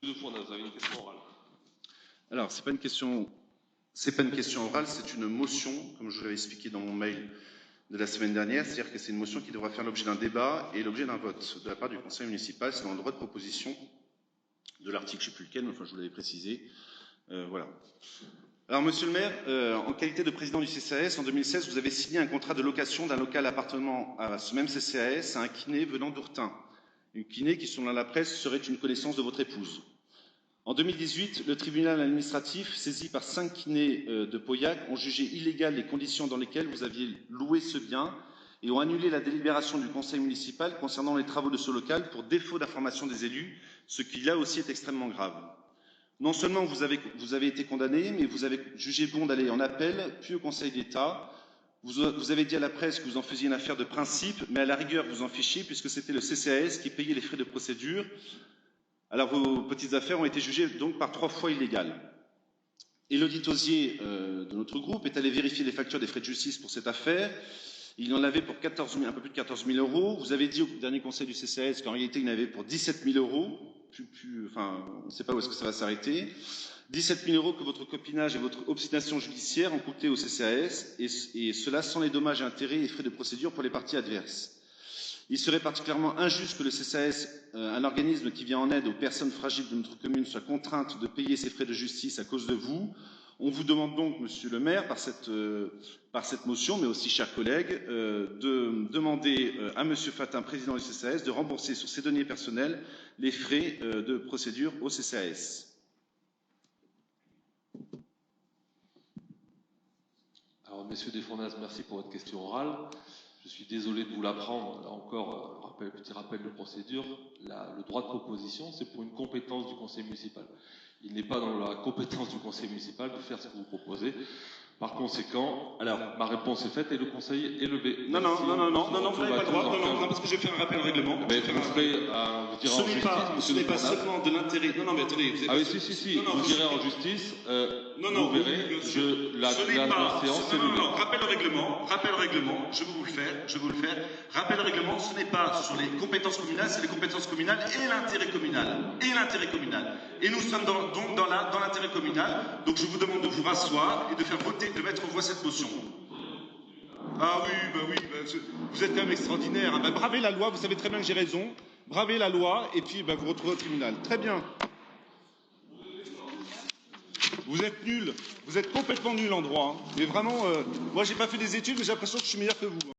Vous avez une question orale. Alors, c'est pas une question orale, c'est une motion, comme je vous l'avais expliqué dans mon mail de la semaine dernière, c'est-à-dire que c'est une motion qui devra faire l'objet d'un débat et l'objet d'un vote de la part du conseil municipal. C'est dans le droit de proposition de l'article, je ne sais plus lequel, mais enfin je vous l'avais précisé. Voilà. Alors, monsieur le maire, en qualité de président du CCAS, en 2016, vous avez signé un contrat de location d'un local appartenant à ce même CCAS à un kiné venant d'Ourtin. Une kiné qui, selon la presse, serait une connaissance de votre épouse. En 2018, le tribunal administratif, saisi par 5 kinés de Pauillac, ont jugé illégales les conditions dans lesquelles vous aviez loué ce bien et ont annulé la délibération du conseil municipal concernant les travaux de ce local pour défaut d'information des élus, ce qui là aussi est extrêmement grave. Non seulement vous avez été condamné, mais vous avez jugé bon d'aller en appel, puis au Conseil d'État. Vous avez dit à la presse que vous en faisiez une affaire de principe, mais à la rigueur vous en fichiez puisque c'était le CCAS qui payait les frais de procédure. Alors vos petites affaires ont été jugées donc par 3 fois illégales. Élodie Tauzier de notre groupe est allé vérifier les factures des frais de justice pour cette affaire. Il en avait pour un peu plus de 14 000 euros. Vous avez dit au dernier conseil du CCAS qu'en réalité il en avait pour 17 000 euros. Enfin, on ne sait pas où est-ce que ça va s'arrêter. 17 000 euros que votre copinage et votre obstination judiciaire ont coûté au CCAS, et cela sans les dommages et intérêts et frais de procédure pour les parties adverses. Il serait particulièrement injuste que le CCAS, un organisme qui vient en aide aux personnes fragiles de notre commune, soit contrainte de payer ses frais de justice à cause de vous. On vous demande donc, monsieur le maire, par cette motion, mais aussi chers collègues, de demander à monsieur Fatin, président du CCAS, de rembourser sur ses deniers personnels les frais de procédure au CCAS. Alors, messieurs Desfournaz, merci pour votre question orale. Je suis désolé de vous l'apprendre. Là encore, petit rappel de procédure. Le droit de proposition, c'est pour une compétence du conseil municipal. Il n'est pas dans la compétence du conseil municipal de faire ce que vous proposez. Par conséquent, alors, ma réponse est faite et le conseil est levé. Non, vous n'avez pas le droit. Non, parce que je vais faire un rappel au règlement. Mais vous direz en justice. Ce n'est pas seulement de l'intérêt. Non, mais attendez. Ah oui, si. Vous direz en justice. Vous verrez. La séance est levée. Non, rappel au règlement. Je vais vous le faire. Rappel au règlement, ce n'est pas sur les compétences communales, c'est les compétences communales et l'intérêt communal. Et nous sommes donc dans l'intérêt communal. Donc je vous demande de vous rasseoir et de faire voter, de mettre en voie cette motion. Ah oui, vous êtes quand même extraordinaire. Hein. Bravez la loi, vous savez très bien que j'ai raison. Bravez la loi et puis vous retrouvez au tribunal. Très bien. Vous êtes nuls, vous êtes complètement nuls en droit. Hein. Mais vraiment, moi j'ai pas fait des études, mais j'ai l'impression que je suis meilleur que vous.